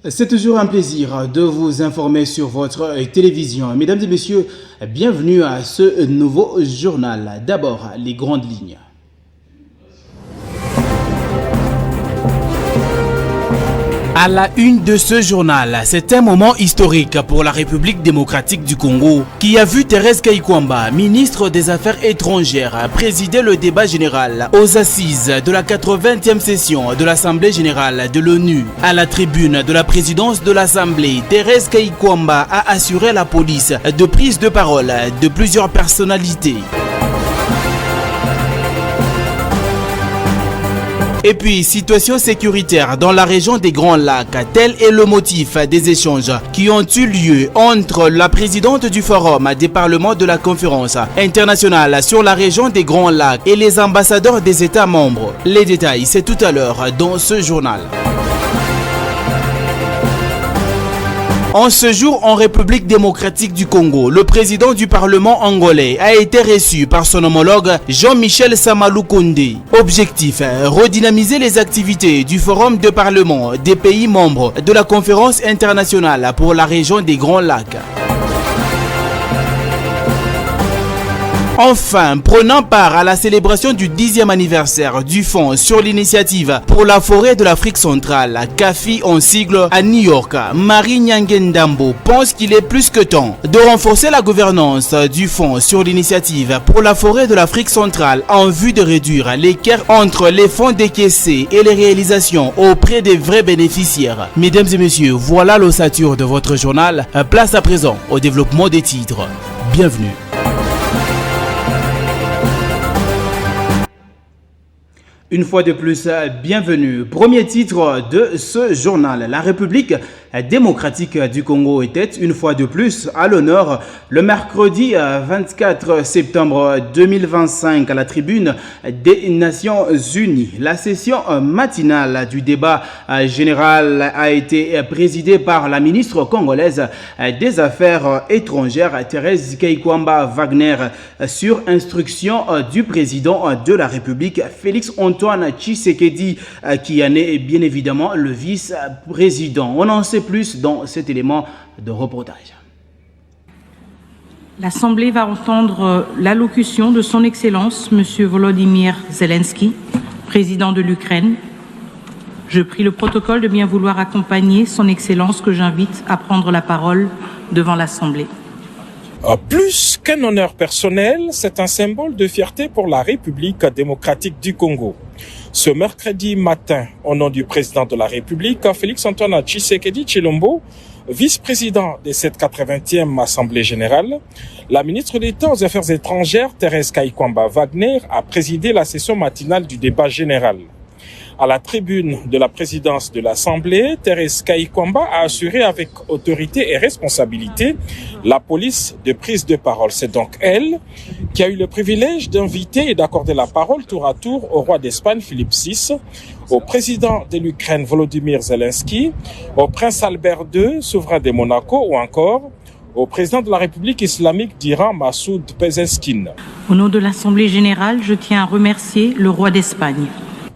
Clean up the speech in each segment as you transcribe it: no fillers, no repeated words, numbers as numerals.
C'est toujours un plaisir de vous informer sur votre télévision. Mesdames et messieurs, bienvenue à ce nouveau journal. D'abord, les grandes lignes. À la une de ce journal, c'est un moment historique pour la République démocratique du Congo qui a vu Thérèse Kayikwamba, ministre des Affaires étrangères, présider le débat général aux assises de la 80e session de l'Assemblée générale de l'ONU. À la tribune de la présidence de l'Assemblée, Thérèse Kayikwamba a assuré la police de prise de parole de plusieurs personnalités. Et puis, situation sécuritaire dans la région des Grands Lacs, tel est le motif des échanges qui ont eu lieu entre la présidente du Forum des parlements de la conférence internationale sur la région des Grands Lacs et les ambassadeurs des États membres. Les détails, c'est tout à l'heure dans ce journal. En ce jour en République démocratique du Congo, le président du Parlement angolais a été reçu par son homologue Jean-Michel Samalou Kondé. Objectif, redynamiser les activités du Forum de Parlement des pays membres de la conférence internationale pour la région des Grands Lacs. Enfin, prenant part à la célébration du 10e anniversaire du Fonds sur l'initiative pour la forêt de l'Afrique centrale, CAFI en sigle à New York, Marie Nyangendambo pense qu'il est plus que temps de renforcer la gouvernance du Fonds sur l'initiative pour la forêt de l'Afrique centrale en vue de réduire l'écart entre les fonds décaissés et les réalisations auprès des vrais bénéficiaires. Mesdames et messieurs, voilà l'ossature de votre journal. Place à présent au développement des titres. Bienvenue. Une fois de plus, bienvenue. Premier titre de ce journal. La République démocratique du Congo était une fois de plus à l'honneur le mercredi 24 septembre 2025 à la tribune des Nations Unies. La session matinale du débat général a été présidée par la ministre congolaise des Affaires étrangères Thérèse Kayikwamba Wagner sur instruction du président de la République Félix Antoine Tshisekedi qui en est bien évidemment le vice-président. On en sait plus dans cet élément de reportage. L'Assemblée va entendre l'allocution de son Excellence, M. Volodymyr Zelensky, président de l'Ukraine. Je prie le protocole de bien vouloir accompagner son Excellence que j'invite à prendre la parole devant l'Assemblée. Plus qu'un honneur personnel, c'est un symbole de fierté pour la République démocratique du Congo. Ce mercredi matin, au nom du président de la République, Félix-Antoine Tshisekedi Tshilombo, vice-président de cette 80e Assemblée générale, la ministre d'État aux Affaires étrangères, Thérèse Kayikwamba Wagner, a présidé la session matinale du débat général. À la tribune de la présidence de l'Assemblée, Thérèse Kayikwamba a assuré avec autorité et responsabilité la police de prise de parole. C'est donc elle qui a eu le privilège d'inviter et d'accorder la parole tour à tour au roi d'Espagne Philippe VI, au président de l'Ukraine Volodymyr Zelensky, au prince Albert II, souverain de Monaco, ou encore au président de la République islamique d'Iran, Massoud Pezeshkian. Au nom de l'Assemblée générale, je tiens à remercier le roi d'Espagne.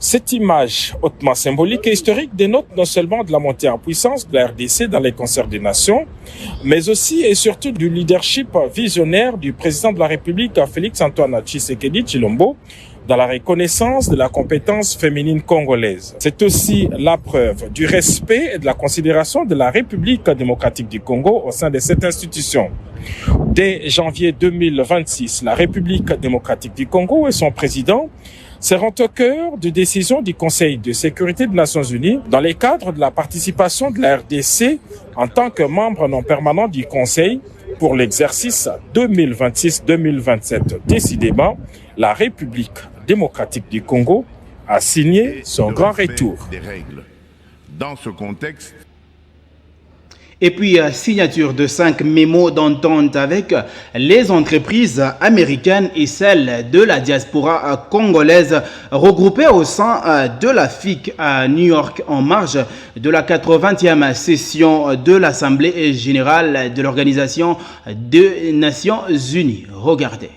Cette image hautement symbolique et historique dénote non seulement de la montée en puissance de la RDC dans les concerts des nations, mais aussi et surtout du leadership visionnaire du président de la République, Félix-Antoine Tshisekedi Tshilombo, dans la reconnaissance de la compétence féminine congolaise. C'est aussi la preuve du respect et de la considération de la République démocratique du Congo au sein de cette institution. Dès janvier 2026, la République démocratique du Congo et son président seront au cœur de décisions du Conseil de sécurité des Nations Unies dans le cadre de la participation de la RDC en tant que membre non permanent du Conseil pour l'exercice 2026-2027. Décidément, la République démocratique du Congo a signé son grand retour. Dans ce contexte, Et puis, signature de 5 mémos d'entente avec les entreprises américaines et celles de la diaspora congolaise regroupées au sein de la FIC à New York en marge de la 80e session de l'Assemblée générale de l'Organisation des Nations Unies. Regardez.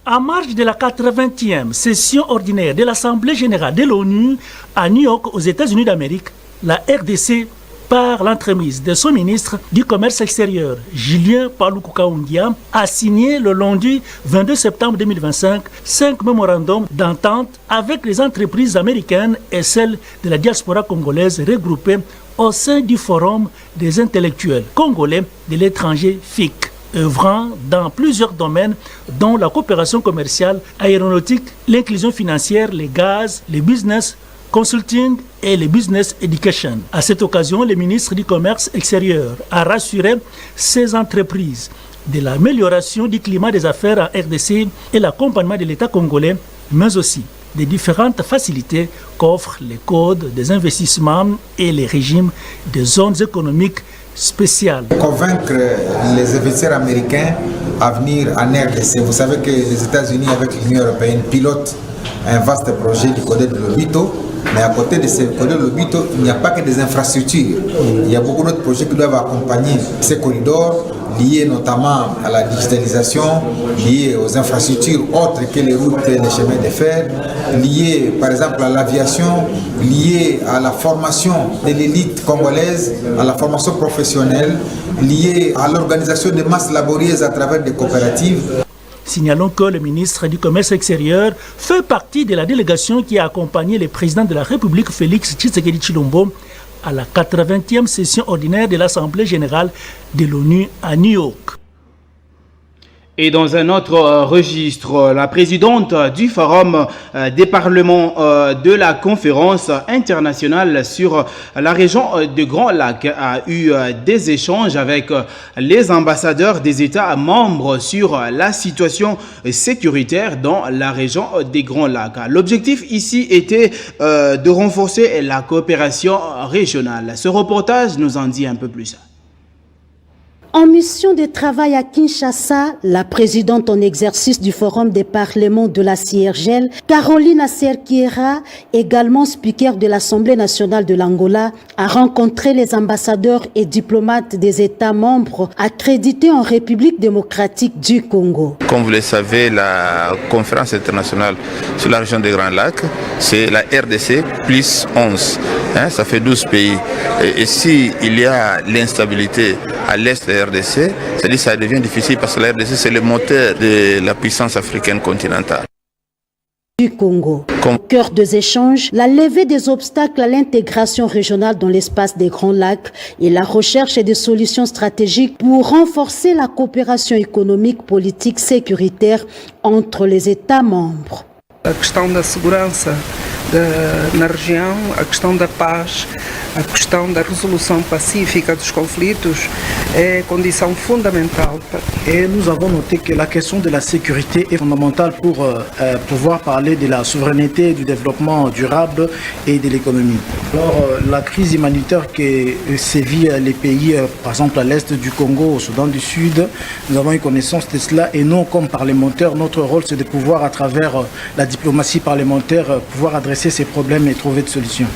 En marge de la 80e session ordinaire de l'Assemblée générale de l'ONU à New York aux États-Unis d'Amérique, la RDC, par l'entremise de son ministre du Commerce extérieur, Julien Paluku Kahungia, a signé le lundi 22 septembre 2025 5 mémorandums d'entente avec les entreprises américaines et celles de la diaspora congolaise regroupées au sein du Forum des intellectuels congolais de l'étranger FIC, œuvrant dans plusieurs domaines dont la coopération commerciale, aéronautique, l'inclusion financière, les gaz, les business, consulting et le business education. À cette occasion, le ministre du Commerce extérieur a rassuré ces entreprises de l'amélioration du climat des affaires en RDC et l'accompagnement de l'État congolais, mais aussi des différentes facilités qu'offrent les codes des investissements et les régimes des zones économiques spéciales. Convaincre les investisseurs américains à venir en RDC. Vous savez que les États-Unis avec l'Union européenne pilotent un vaste projet du Coded de Lobito. Mais à côté de ces corridors Lobito, il n'y a pas que des infrastructures. Il y a beaucoup d'autres projets qui doivent accompagner ces corridors, liés notamment à la digitalisation, liés aux infrastructures autres que les routes et les chemins de fer, liés par exemple à l'aviation, liés à la formation de l'élite congolaise, à la formation professionnelle, liés à l'organisation des masses laborieuses à travers des coopératives. Signalons que le ministre du Commerce extérieur fait partie de la délégation qui a accompagné le président de la République Félix Tshisekedi Tshilombo à la 80e session ordinaire de l'Assemblée générale de l'ONU à New York. Et dans un autre registre, la présidente du Forum des parlements de la conférence internationale sur la région de Grand Lac a eu des échanges avec les ambassadeurs des États membres sur la situation sécuritaire dans la région des Grands Lacs. L'objectif ici était de renforcer la coopération régionale. Ce reportage nous en dit un peu plus. En mission de travail à Kinshasa, la présidente en exercice du Forum des parlements de la CIRGL, Caroline Aserkiera, également speaker de l'Assemblée nationale de l'Angola, a rencontré les ambassadeurs et diplomates des États membres accrédités en République démocratique du Congo. Comme vous le savez, la conférence internationale sur la région des Grands Lacs, c'est la RDC plus 11. Ça fait 12 pays. Et si il y a l'instabilité à l'est de la RDC, c'est-à-dire que ça devient difficile parce que la RDC c'est le moteur de la puissance africaine continentale. Du Congo. Au cœur des échanges, la levée des obstacles à l'intégration régionale dans l'espace des Grands Lacs et la recherche de solutions stratégiques pour renforcer la coopération économique, politique, sécuritaire entre les États membres. A questão da segurança na região, a questão da paz, a questão da resolução pacífica dos conflitos est condition fondamentale. Et nous avons noté que la question de la sécurité est fondamentale pour pouvoir parler de la souveraineté, du développement durable et de l'économie. Alors la crise humanitaire qui sévit les pays, par exemple à l'est du Congo, au Soudan du Sud, nous avons eu connaissance de cela et nous, comme parlementaires, notre rôle c'est de pouvoir, à travers la diplomatie parlementaire, pouvoir adresser ces problèmes et trouver des solutions.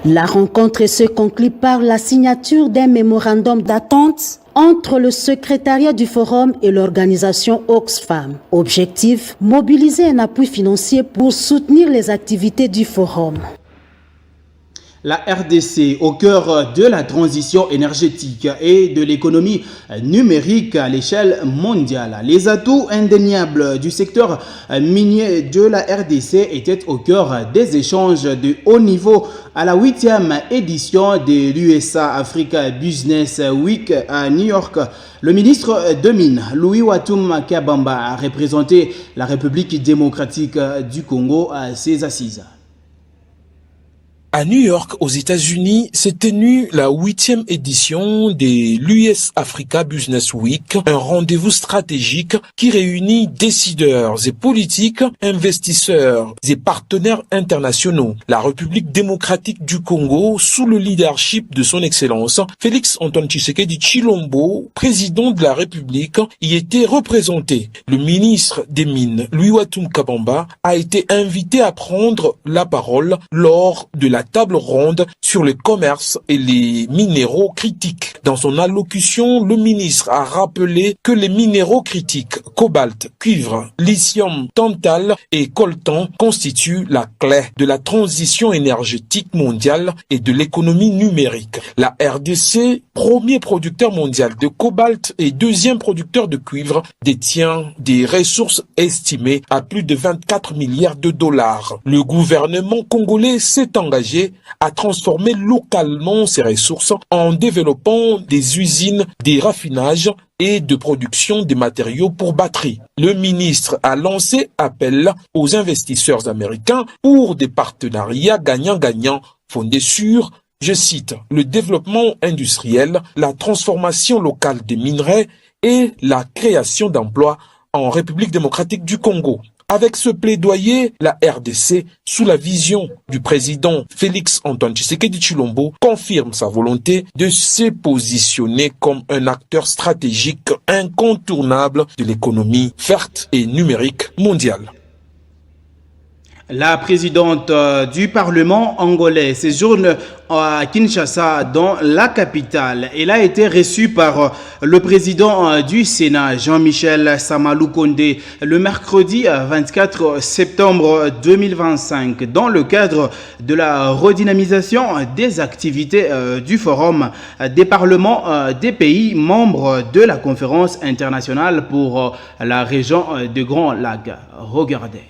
La rencontre se conclut par la signature d'un mémorandum d'attente entre le secrétariat du Forum et l'organisation Oxfam. Objectif, mobiliser un appui financier pour soutenir les activités du Forum. La RDC au cœur de la transition énergétique et de l'économie numérique à l'échelle mondiale. Les atouts indéniables du secteur minier de la RDC étaient au cœur des échanges de haut niveau à la 8e édition de l'USA Africa Business Week à New York. Le ministre de Mines, Louis Watum Kabamba, a représenté la République démocratique du Congo à ses assises. À New York, aux États-Unis, s'est tenue la 8e édition de l'US Africa Business Week, un rendez-vous stratégique qui réunit décideurs et politiques, investisseurs et partenaires internationaux. La République démocratique du Congo, sous le leadership de son Excellence, Félix Antoine Tshisekedi Tshilombo, président de la République, y était représenté. Le ministre des Mines, Louis Watum Kabamba, a été invité à prendre la parole lors de la table ronde sur le commerce et les minéraux critiques. Dans son allocution, le ministre a rappelé que les minéraux critiques, cobalt, cuivre, lithium, tantal et coltan constituent la clé de la transition énergétique mondiale et de l'économie numérique. La RDC, premier producteur mondial de cobalt et deuxième producteur de cuivre, détient des ressources estimées à plus de 24 milliards de dollars. Le gouvernement congolais s'est engagé à transformer localement ces ressources en développant des usines de raffinage et de production des matériaux pour batteries. Le ministre a lancé appel aux investisseurs américains pour des partenariats gagnant-gagnant fondés sur, je cite, le développement industriel, la transformation locale des minerais et la création d'emplois en République démocratique du Congo. Avec ce plaidoyer, la RDC, sous la vision du président Félix Antoine Tshisekedi Tshilombo, confirme sa volonté de se positionner comme un acteur stratégique incontournable de l'économie verte et numérique mondiale. La présidente du Parlement angolais séjourne à Kinshasa, dans la capitale. Elle a été reçue par le président du Sénat, Jean-Michel Sama Lukonde, le mercredi 24 septembre 2025, dans le cadre de la redynamisation des activités du Forum des parlements des pays membres de la conférence internationale pour la région de Grand Lac. Regardez.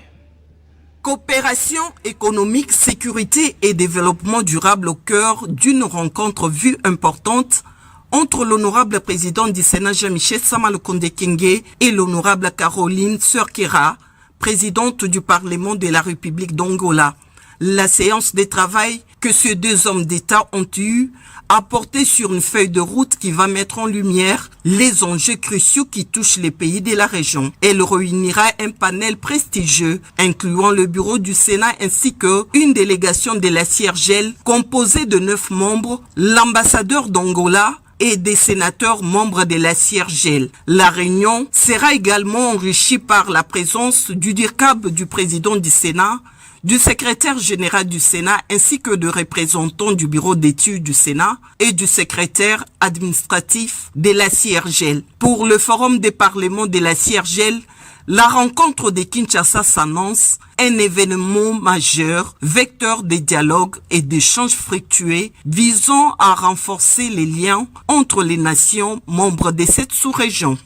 Coopération économique, sécurité et développement durable au cœur d'une rencontre vue importante entre l'honorable président du Sénat Jean-Michel Sama Lukonde Kyenge et l'honorable Caroline Sœur-Kera, présidente du Parlement de la République d'Angola. La séance de travail que ces deux hommes d'État ont eue a porté sur une feuille de route qui va mettre en lumière les enjeux cruciaux qui touchent les pays de la région. Elle réunira un panel prestigieux incluant le bureau du Sénat ainsi qu'une délégation de la CIRGL composée de 9 membres, l'ambassadeur d'Angola et des sénateurs membres de la CIRGL. La réunion sera également enrichie par la présence du DIRCAB du président du Sénat, du secrétaire général du Sénat ainsi que de représentants du bureau d'études du Sénat et du secrétaire administratif de la CIRGL. Pour le forum des parlements de la CIRGL, la rencontre de Kinshasa s'annonce un événement majeur, vecteur de dialogue et d'échanges fructueux visant à renforcer les liens entre les nations membres de cette sous-région.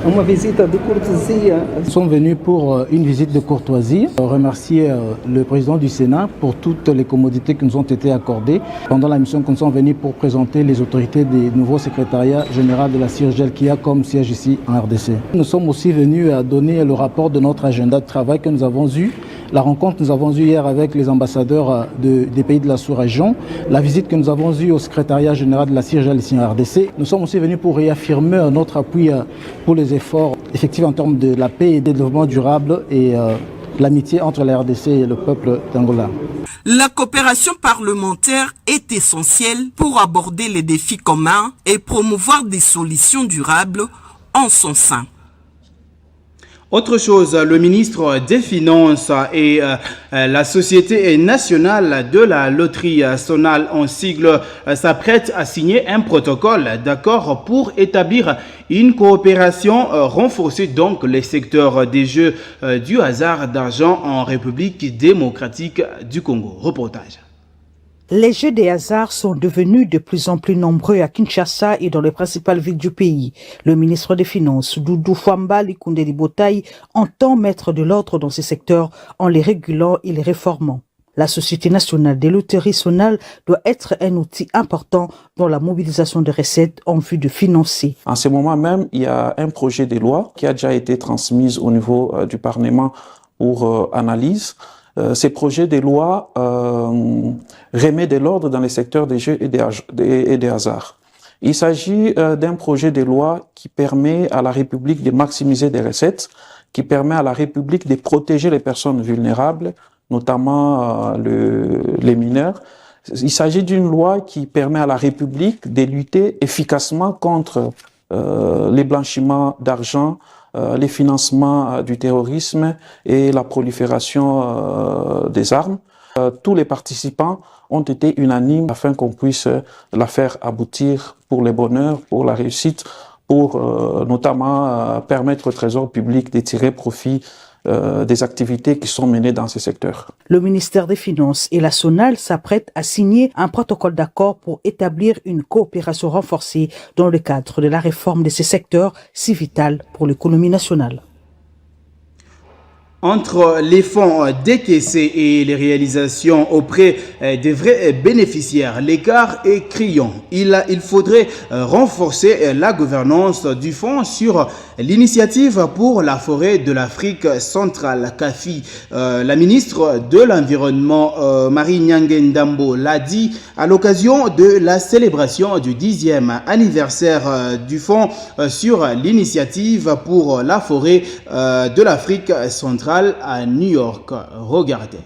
Nous sommes venus pour une visite de courtoisie, remercier le président du Sénat pour toutes les commodités qui nous ont été accordées pendant la mission que nous sommes venus pour présenter les autorités des nouveaux secrétariats généraux de la CIRGL qui a comme siège ici en RDC. Nous sommes aussi venus à donner le rapport de notre agenda de travail que nous avons eu, la rencontre que nous avons eue hier avec les ambassadeurs des pays de la sous-région, la visite que nous avons eue au secrétariat général de la CIRGL ici en RDC. Nous sommes aussi venus pour réaffirmer notre appui pour les efforts effectifs en termes de la paix et du développement durable et l'amitié entre la RDC et le peuple d'Angola. La coopération parlementaire est essentielle pour aborder les défis communs et promouvoir des solutions durables en son sein. Autre chose, le ministre des Finances et la Société nationale de la loterie Sonal en sigle s'apprête à signer un protocole d'accord pour établir une coopération renforcée donc les secteurs des jeux du hasard d'argent en République démocratique du Congo. Reportage. Les jeux des hasards sont devenus de plus en plus nombreux à Kinshasa et dans les principales villes du pays. Le ministre des Finances, Doudou Fwamba Likunde Libotaï, entend mettre de l'ordre dans ces secteurs en les régulant et les réformant. La Société nationale des loteries Sonal doit être un outil important dans la mobilisation des recettes en vue de financer. En ce moment même, il y a un projet de loi qui a déjà été transmis au niveau du Parlement pour analyse. Ces projets de loi remettent de l'ordre dans les secteurs des jeux et des hasards. Il s'agit d'un projet de loi qui permet à la République de maximiser des recettes, qui permet à la République de protéger les personnes vulnérables, notamment les mineurs. Il s'agit d'une loi qui permet à la République de lutter efficacement contre les blanchiments d'argent, les financements du terrorisme et la prolifération des armes. Tous les participants ont été unanimes afin qu'on puisse la faire aboutir pour le bonheur, pour la réussite, pour notamment permettre au Trésor public de tirer profit des activités qui sont menées dans ces secteurs. Le ministère des Finances et la SONAL s'apprêtent à signer un protocole d'accord pour établir une coopération renforcée dans le cadre de la réforme de ces secteurs si vital pour l'économie nationale. Entre les fonds décaissés et les réalisations auprès des vrais bénéficiaires, l'écart est criant. Il faudrait renforcer la gouvernance du fonds sur l'initiative pour la forêt de l'Afrique centrale, CAFI. La ministre de l'Environnement, Marie Nyange Ndambo, l'a dit à l'occasion de la célébration du 10e anniversaire du fonds sur l'initiative pour la forêt de l'Afrique centrale à New York. Regardez.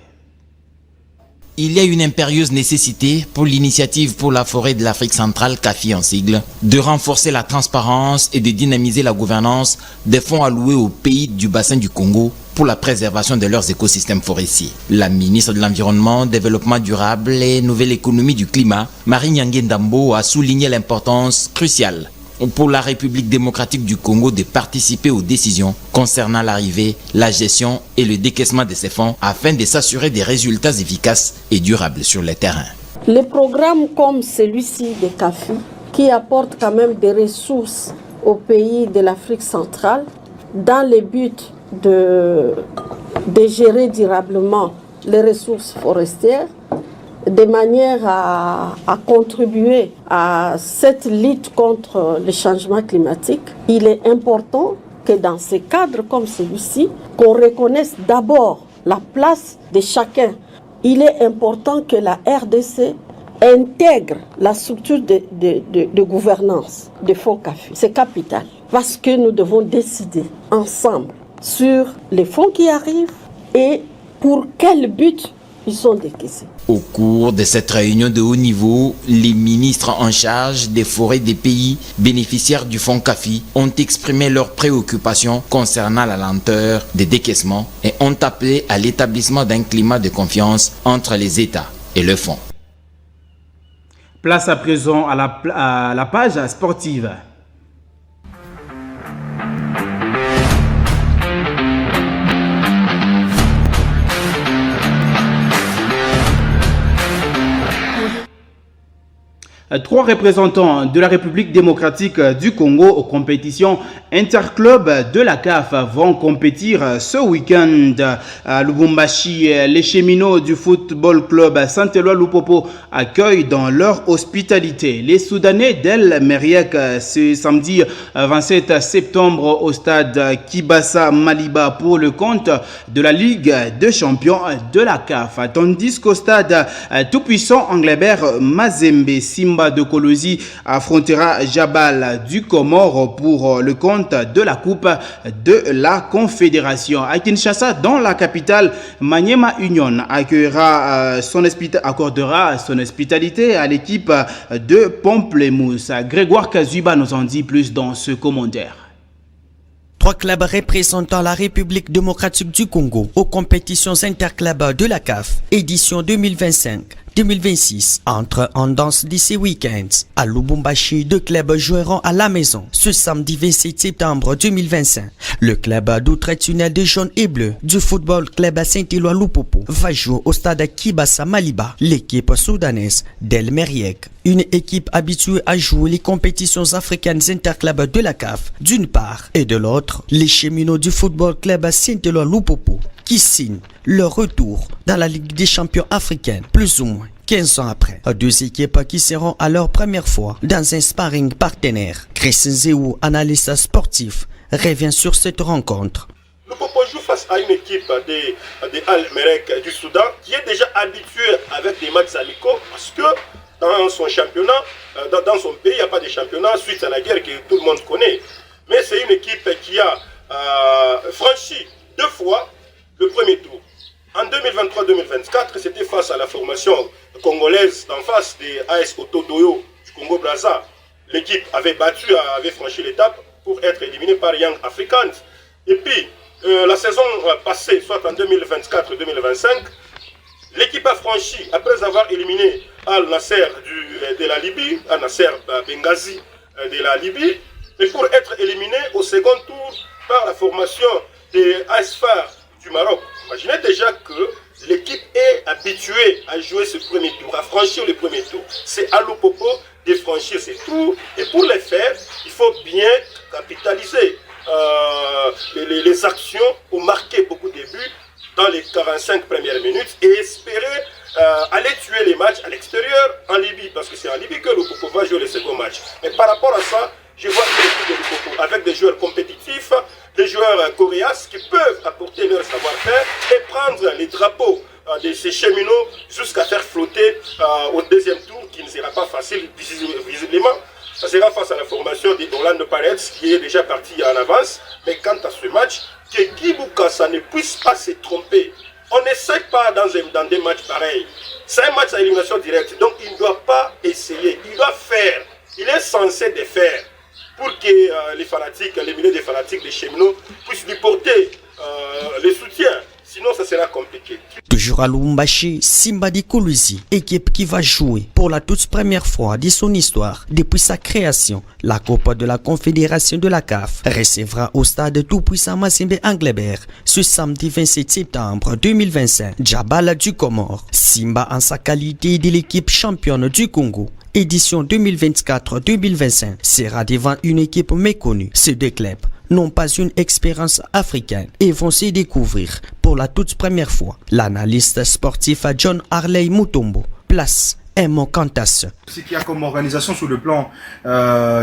Il y a une impérieuse nécessité pour l'initiative pour la forêt de l'Afrique centrale, CAFI en sigle, de renforcer la transparence et de dynamiser la gouvernance des fonds alloués aux pays du bassin du Congo pour la préservation de leurs écosystèmes forestiers. La ministre de l'Environnement, Développement durable et Nouvelle économie du climat, Marie Nyange Ndambo, a souligné l'importance cruciale pour la République démocratique du Congo de participer aux décisions concernant l'arrivée, la gestion et le décaissement de ces fonds afin de s'assurer des résultats efficaces et durables sur le terrain. Les programmes comme celui-ci de CAFI, qui apportent quand même des ressources aux pays de l'Afrique centrale dans le but de gérer durablement les ressources forestières, de manière à contribuer à cette lutte contre le changement climatique, il est important que dans ces cadres comme celui-ci, qu'on reconnaisse d'abord la place de chacun. Il est important que la RDC intègre la structure de gouvernance des fonds CAFI. C'est capital parce que nous devons décider ensemble sur les fonds qui arrivent et pour quel but ils sont décaissés. Au cours de cette réunion de haut niveau, les ministres en charge des forêts des pays bénéficiaires du fonds CAFI ont exprimé leurs préoccupations concernant la lenteur des décaissements et ont appelé à l'établissement d'un climat de confiance entre les États et le fonds. Place à présent à la page sportive. Trois représentants de la République démocratique du Congo aux compétitions interclubs de la CAF vont compétir ce week-end à Lubumbashi. Les cheminots du football club Saint-Éloi Lupopo accueillent dans leur hospitalité les Soudanais d'El Meriek ce samedi 27 septembre au stade Kibasa Maliba pour le compte de la Ligue des champions de la CAF. Tandis qu'au stade tout-puissant Anglebert Mazembe Simba de Kolosi affrontera Jabal du Comore pour le compte de la Coupe de la Confédération. À Kinshasa, dans la capitale, Maniema Union accordera son hospitalité à l'équipe de Pamplemousse. Grégoire Kazuba nous en dit plus dans ce commentaire. Trois clubs représentant la République démocratique du Congo aux compétitions interclubs de la CAF, édition 2025-2026. Entre en danse d'ici week-ends. À Lubumbashi, deux clubs joueront à la maison ce samedi 27 septembre 2025. Le club d'Outre-Tunnel des jaunes et bleus du football club Saint-Éloi Lupopo va jouer au stade Kibasa Maliba. L'équipe soudanaise d'El Meriek, une équipe habituée à jouer les compétitions africaines interclubs de la CAF d'une part, et de l'autre, les cheminots du football club Saint-Éloi Lupopo qui signent leur retour dans la Ligue des champions africaine, plus ou moins 15 ans après. Deux équipes qui seront à leur première fois dans un sparring partenaire. Christian Zéou, analyste sportif, revient sur cette rencontre. Le Popo joue face à une équipe de Al Merek du Soudan qui est déjà habituée avec des matchs amicaux parce que dans son championnat, dans son pays, il n'y a pas de championnat suite à la guerre que tout le monde connaît. Mais c'est une équipe qui a franchi 2 fois le premier tour. En 2023-2024, c'était face à la formation congolaise d'en face des AS Otodoyo du Congo-Brazza. L'équipe avait franchi l'étape pour être éliminée par Young Africans. Et puis, la saison passée, soit en 2024-2025, L'équipe a franchi, après avoir éliminé Al-Nasser de la Libye, Al-Nasser Benghazi de la Libye, mais pour être éliminé au second tour par la formation des Asfar du Maroc. Imaginez déjà que l'équipe est habituée à jouer ce premier tour, à franchir le premier tour. C'est à l'Oupopo de franchir ces tours. Et pour les faire, il faut bien capitaliser les actions pour marquer beaucoup de buts dans les 45 premières minutes et espérer aller tuer les matchs à l'extérieur en Libye. Parce que c'est en Libye que l'Oupopo va jouer le second match. Mais par rapport à ça, je vois une équipe de l'Oupopo avec des joueurs compétitifs, des joueurs coréens qui peuvent apporter leur savoir-faire et prendre les drapeaux de ces cheminots jusqu'à faire flotter au deuxième tour, qui ne sera pas facile visiblement. Ça sera face à la formation d'Orlando Pirates qui est déjà parti en avance. Mais quant à ce match, que Guy Bokassa ne puisse pas se tromper. On n'essaie pas dans des matchs pareils. C'est un match à élimination directe, donc il ne doit pas essayer. Il doit faire. Il est censé de faire pour que les fanatiques, les milliers de fanatiques, les cheminots puissent lui porter le soutien. Sinon, ça sera compliqué. Toujours à Lubumbashi, Simba di Kolwezi, équipe qui va jouer pour la toute première fois de son histoire depuis sa création. La Coupe de la Confédération de la CAF recevra au stade tout-puissant Mazembe Englebert ce samedi 27 septembre 2025. Djabala du Comore, Simba en sa qualité de l'équipe championne du Congo. Édition 2024-2025 sera devant une équipe méconnue. Ces deux clubs n'ont pas une expérience africaine et vont se découvrir pour la toute première fois. L'analyste sportif John Harley Mutombo place un mot Cantas. Ce qu'il y a comme organisation sur le plan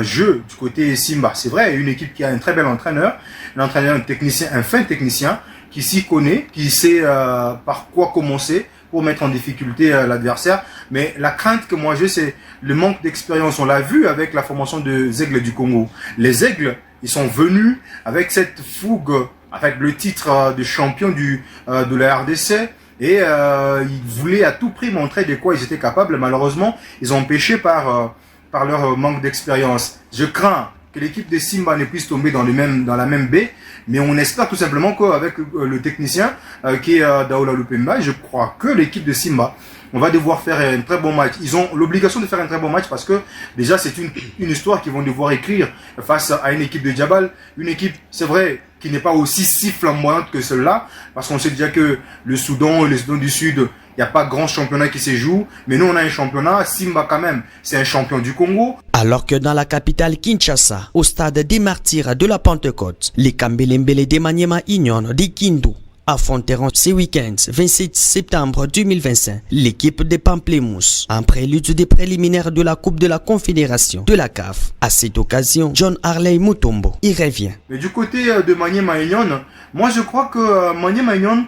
jeu du côté Simba, c'est vrai, une équipe qui a un très bel entraîneur, un technicien, un fin technicien qui s'y connaît, qui sait par quoi commencer pour mettre en difficulté l'adversaire. Mais la crainte que moi j'ai, c'est le manque d'expérience. On l'a vu avec la formation des Aigles du Congo. Les Aigles, ils sont venus avec cette fougue, avec le titre de champion de la RDC. Et ils voulaient à tout prix montrer de quoi ils étaient capables. Malheureusement, ils ont péché par leur manque d'expérience. Je crains que l'équipe de Simba ne puisse tomber dans la même baie. Mais on espère tout simplement qu'avec le technicien qui est Daoula Lupemba, je crois que l'équipe de Simba, on va devoir faire un très bon match. Ils ont l'obligation de faire un très bon match parce que déjà c'est une histoire qu'ils vont devoir écrire face à une équipe de Djabal. Une équipe, c'est vrai, qui n'est pas aussi si flamboyante que celle-là, parce qu'on sait déjà que le Soudan et le Soudan du Sud, il n'y a pas grand championnat qui se joue, mais nous on a un championnat, Simba quand même, c'est un champion du Congo. Alors que dans la capitale Kinshasa, au stade des Martyrs de la Pentecôte, les Kambelembele de Maniema Union de Kindu affronteront ce week-end 27 septembre 2025 l'équipe de Pamplemousse en prélude des préliminaires de la Coupe de la Confédération de la CAF. À cette occasion, John Harley Mutombo y revient. Mais du côté de Maniema Union, moi je crois que Maniema Union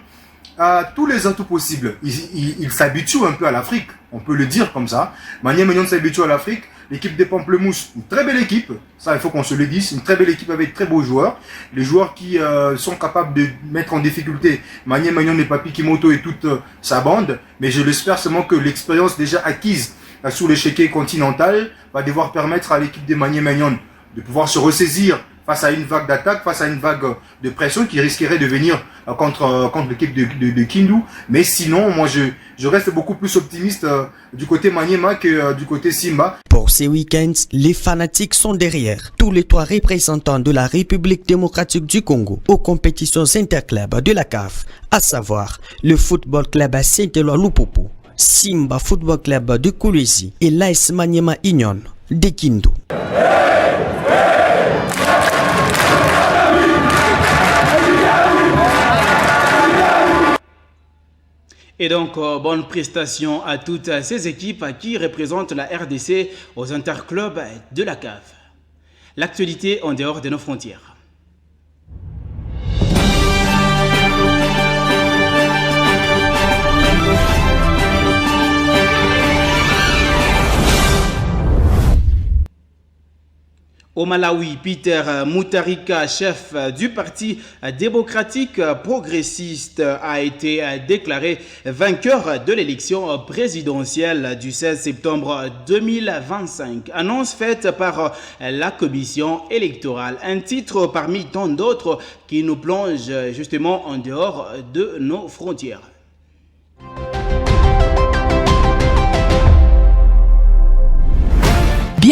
a tous les atouts possibles. Il s'habitue un peu à l'Afrique, on peut le dire comme ça. Maniema Union s'habitue à l'Afrique. L'équipe des Pamplemousse, une très belle équipe, ça il faut qu'on se le dise, une très belle équipe avec très beaux joueurs, les joueurs qui sont capables de mettre en difficulté Maniema Union et Papi Kimoto et toute sa bande, mais je l'espère seulement que l'expérience déjà acquise sur l'échiquier continental va devoir permettre à l'équipe des Maniema Union de pouvoir se ressaisir face à une vague d'attaque, face à une vague de pression qui risquerait de venir contre l'équipe de Kindu. Mais sinon, moi je reste beaucoup plus optimiste du côté Maniema que du côté Simba. Pour ces week-ends, les fanatiques sont derrière tous les trois représentants de la République démocratique du Congo aux compétitions interclubs de la CAF, à savoir le Football Club Saint-Éloi Lupopo, Simba Football Club de Kolwezi et l'AS Maniema Union de Kindu. Et donc, bonne prestation à toutes ces équipes qui représentent la RDC aux interclubs de la CAF. L'actualité en dehors de nos frontières. Au Malawi, Peter Mutharika, chef du Parti démocratique progressiste, a été déclaré vainqueur de l'élection présidentielle du 16 septembre 2025. Annonce faite par la commission électorale. Un titre parmi tant d'autres qui nous plonge justement en dehors de nos frontières.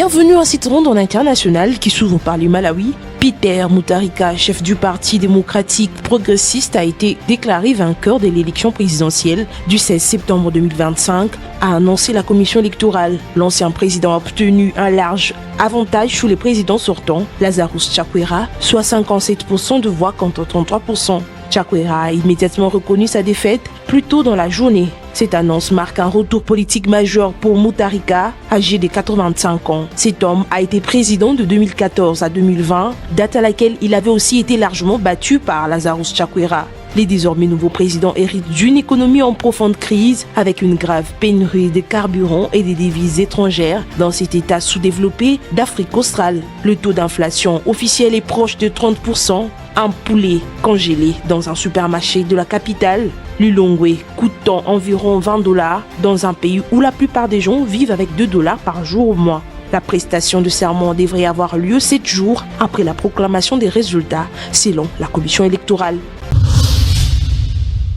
Bienvenue à cette ronde en international qui s'ouvre par le Malawi. Peter Mutharika, chef du Parti démocratique progressiste, a été déclaré vainqueur de l'élection présidentielle du 16 septembre 2025, a annoncé la commission électorale. L'ancien président a obtenu un large avantage sous les présidents sortants, Lazarus Chakwera, soit 57% de voix contre 33%. Chakwera a immédiatement reconnu sa défaite plus tôt dans la journée. Cette annonce marque un retour politique majeur pour Mutharika, âgé de 85 ans. Cet homme a été président de 2014 à 2020, date à laquelle il avait aussi été largement battu par Lazarus Chakwera. Les désormais nouveaux présidents héritent d'une économie en profonde crise, avec une grave pénurie de carburant et des devises étrangères dans cet état sous-développé d'Afrique australe. Le taux d'inflation officiel est proche de 30%. Un poulet congelé dans un supermarché de la capitale, Lilongwe, coûtant environ $20 dans un pays où la plupart des gens vivent avec $2 par jour au mois. La prestation de serment devrait avoir lieu 7 jours après la proclamation des résultats, selon la commission électorale.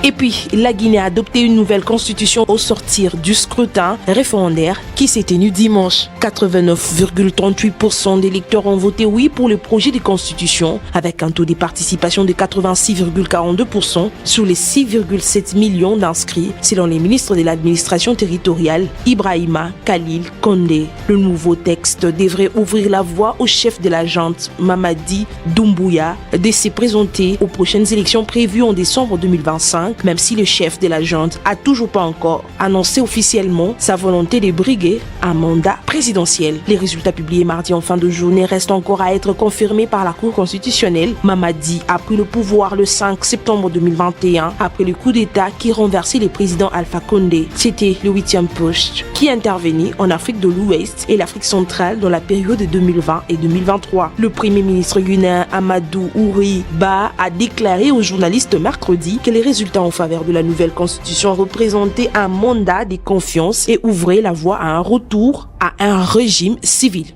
Et puis, la Guinée a adopté une nouvelle constitution au sortir du scrutin référendaire qui s'est tenu dimanche. 89,38% d'électeurs ont voté oui pour le projet de constitution, avec un taux de participation de 86,42% sur les 6,7 millions d'inscrits, selon les ministres de l'administration territoriale, Ibrahima Khalil Condé. Le nouveau texte devrait ouvrir la voie au chef de la junte, Mamadi Doumbouya, de se présenter aux prochaines élections prévues en décembre 2025. Même si le chef de la junte a toujours pas encore annoncé officiellement sa volonté de briguer un mandat présidentiel. Les résultats publiés mardi en fin de journée restent encore à être confirmés par la Cour constitutionnelle. Mamadi a pris le pouvoir le 5 septembre 2021 après le coup d'État qui renversait le président Alpha Condé. C'était le 8e putsch qui intervenait en Afrique de l'Ouest et l'Afrique centrale dans la période de 2020 et 2023. Le premier ministre guinéen Amadou Ouri Ba a déclaré aux journalistes mercredi que les résultats en faveur de la nouvelle constitution représentaient un mandat de confiance et ouvraient la voie à un retour à un régime civil.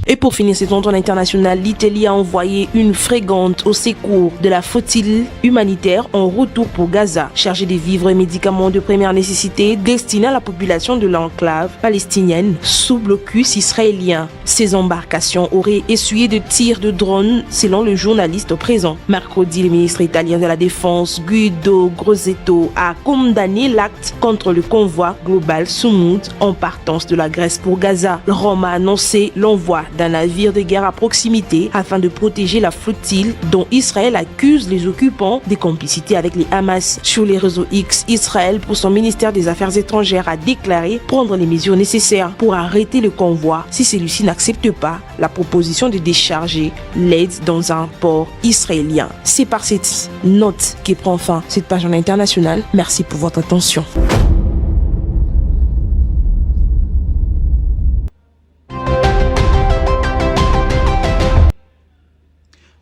Et pour finir cette rencontre internationale, l'Italie a envoyé une frégate au secours de la flottille humanitaire en retour pour Gaza, chargée de vivres et médicaments de première nécessité destinés à la population de l'enclave palestinienne sous blocus israélien. Ces embarcations auraient essuyé de tirs de drones, selon le journaliste présent. Mercredi, le ministre italien de la Défense, Guido Crosetto, a condamné l'acte contre le convoi global Soumoud en partance de la Grèce pour Gaza. Rome a annoncé l'envoi d'un navire de guerre à proximité afin de protéger la flottille dont Israël accuse les occupants de complicité avec les Hamas. Sur les réseaux X, Israël, pour son ministère des Affaires étrangères, a déclaré prendre les mesures nécessaires pour arrêter le convoi si celui-ci n'accepte pas la proposition de décharger l'aide dans un port israélien. C'est par cette note qui prend fin cette page en international. Merci pour votre attention.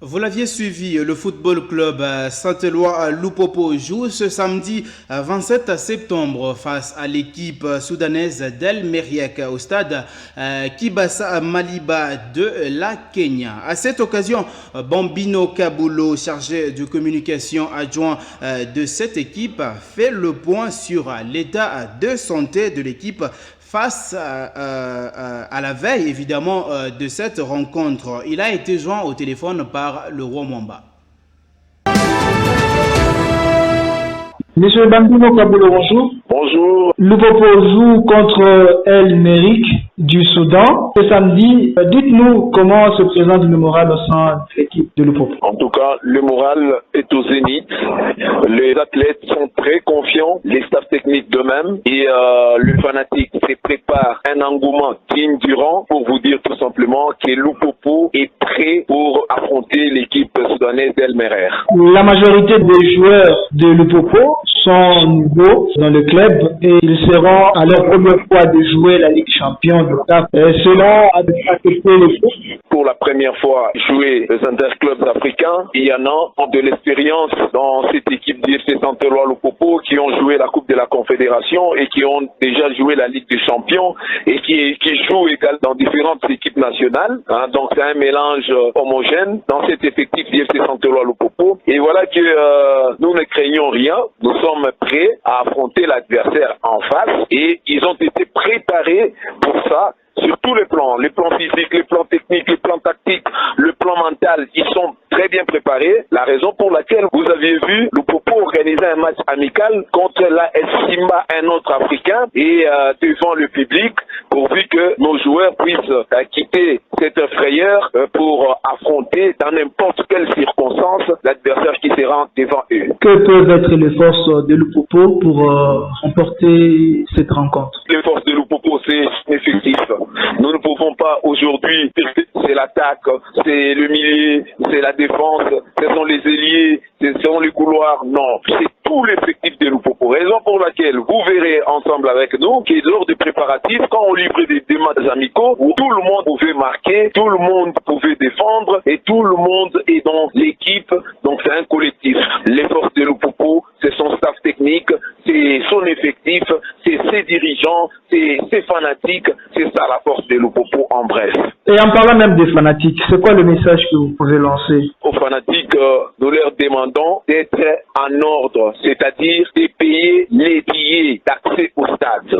Vous l'aviez suivi, le football club Saint-Éloi Lupopo joue ce samedi 27 septembre face à l'équipe soudanaise d'El Meriek au stade Kibasa Maliba de la Kenya. À cette occasion, Bambino Kabulo, chargé de communication adjoint de cette équipe, fait le point sur l'état de santé de l'équipe face à la veille, évidemment, de cette rencontre. Il a été joint au téléphone par le roi Mwamba. Monsieur Bambino Kabulo, bonjour. Bonjour. Lupopo joue contre El Meriek du Soudan ce samedi. Dites-nous comment se présente le moral au sein de l'équipe de Lupopo. En tout cas, le moral est au zénith. Les athlètes sont très confiants, les staffs techniques d'eux-mêmes et le fanatique se prépare un engouement digne du rang pour vous dire tout simplement que Lupopo est prêt pour affronter l'équipe soudanaise d'El Meriek. La majorité des joueurs de Lupopo sont nouveaux dans le club et ils seront à leur première fois de jouer la Ligue Champion de CAF. Cela a affecté l'équipe. Pour la première fois jouer les interclubs africains, il y en a de l'expérience dans cette équipe d'IFC Saint-Éloi Lupopo qui ont joué la Coupe de la Confédération et qui ont déjà joué la Ligue des Champions et qui jouent également dans différentes équipes nationales. Donc c'est un mélange homogène dans cet effectif d'IFC Saint-Éloi Lupopo. Et voilà que nous ne craignons rien. Nous sommes prêts à affronter l'adversaire en face et ils ont été préparés pour ça sur tous les plans physiques, les plans techniques, les plans tactiques, le plan mental, ils sont très bien préparés. La raison pour laquelle vous aviez vu le Popo organiser un match amical contre l'AS Simba, un autre Africain, et devant le public, pourvu que nos joueurs puissent quitter cette frayeur pour affronter dans n'importe quelle circonstance l'adversaire qui sera devant eux. Que peuvent être les forces de Lupopo pour remporter cette rencontre? Les forces de Lupopo, c'est effectif. Nous ne pouvons pas aujourd'hui, c'est l'attaque, c'est le milieu, c'est la défense, ce sont les ailiers, ce sont les couloirs. Non, c'est tout l'effectif de Lupopo. Raison pour laquelle vous verrez ensemble avec nous que lors des préparatifs, quand on livrait des matchs amicaux, où tout le monde pouvait marquer, tout le monde pouvait défendre et tout le monde est dans l'équipe. Donc c'est un collectif. Les forces de Lupopo, c'est son staff technique, c'est son effectif, c'est ses dirigeants, c'est ses fanatiques, c'est ça la force de Lupopo en bref. Et en parlant même des fanatiques, c'est quoi le message que vous pouvez lancer? Aux fanatiques, nous leur demandons d'être en ordre, c'est-à-dire de payer les billets d'accès au stade.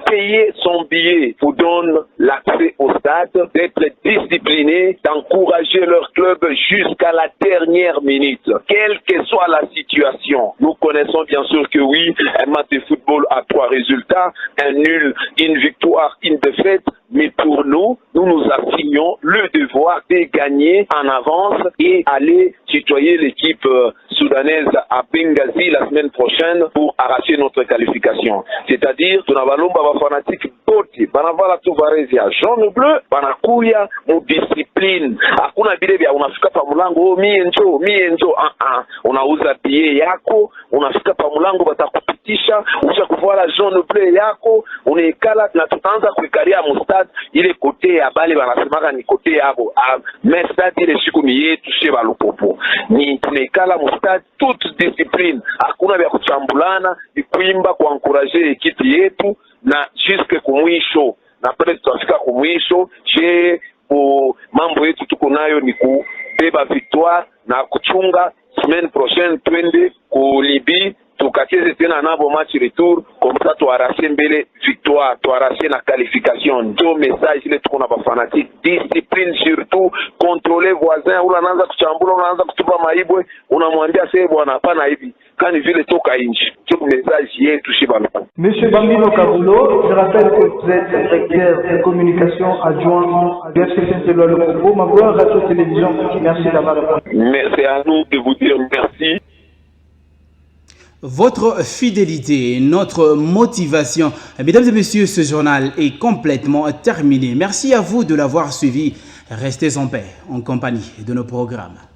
Payer son billet vous donne l'accès au stade, d'être discipliné, d'encourager leur club jusqu'à la dernière minute, quelle que soit la situation. Nous connaissons bien sûr que oui, un match de football a 3 résultats, un nul, une victoire, une défaite, mais pour nous, nous nous assignons le devoir de gagner en avance et aller tutoyer l'équipe soudanaise à Benghazi la semaine prochaine pour arracher notre qualification. C'est-à-dire, tunabalomba bafanatique bote, banavala tu varezi ya jaune bleu, banakuya mu discipline. Hakuna vile vya unafika pa mulango, mienjo, unauza bie yako, unafika pa mulango batakupitisha, usha kuvala jaune bleu yako, unaikala na tutaanza kuikaria mustad ile kote ya bale banasemaka ni kote yabo. Mais stade ile siku ni yetu sheba Lupopo. Ni tunaikala mustad toute discipline. Hakuna vya kuchambulana, ni kuimba kuencourager ekipe yetu na jusque kumwisho. Na pale tutafika kumwisho, mambo yetu tuko nayo ni kubeba victoire na kuchunga semaine prochaine twende ku Libye tukacheze tena nabo match retour comme ça tuarashe mbele victoire, tuarashe na qualification. Ndio message ile tuko na bafanatique, discipline surtout, contrôler voisin, unaanza kuchambula, unaanza kutupa maibwe, unamwambia sasa bwana hapana hivi. Kani vile toka nje. Ndio message yetu shibana. Monsieur Bambino Kabulo, je rappelle que vous êtes directeur de communication adjoint à l'UFC de Lupopo, Magua Radio Télévision. Merci d'avoir répondu. Merci à nous de vous dire merci. Votre fidélité, notre motivation. Mesdames et messieurs, ce journal est complètement terminé. Merci à vous de l'avoir suivi. Restez en paix, en compagnie de nos programmes.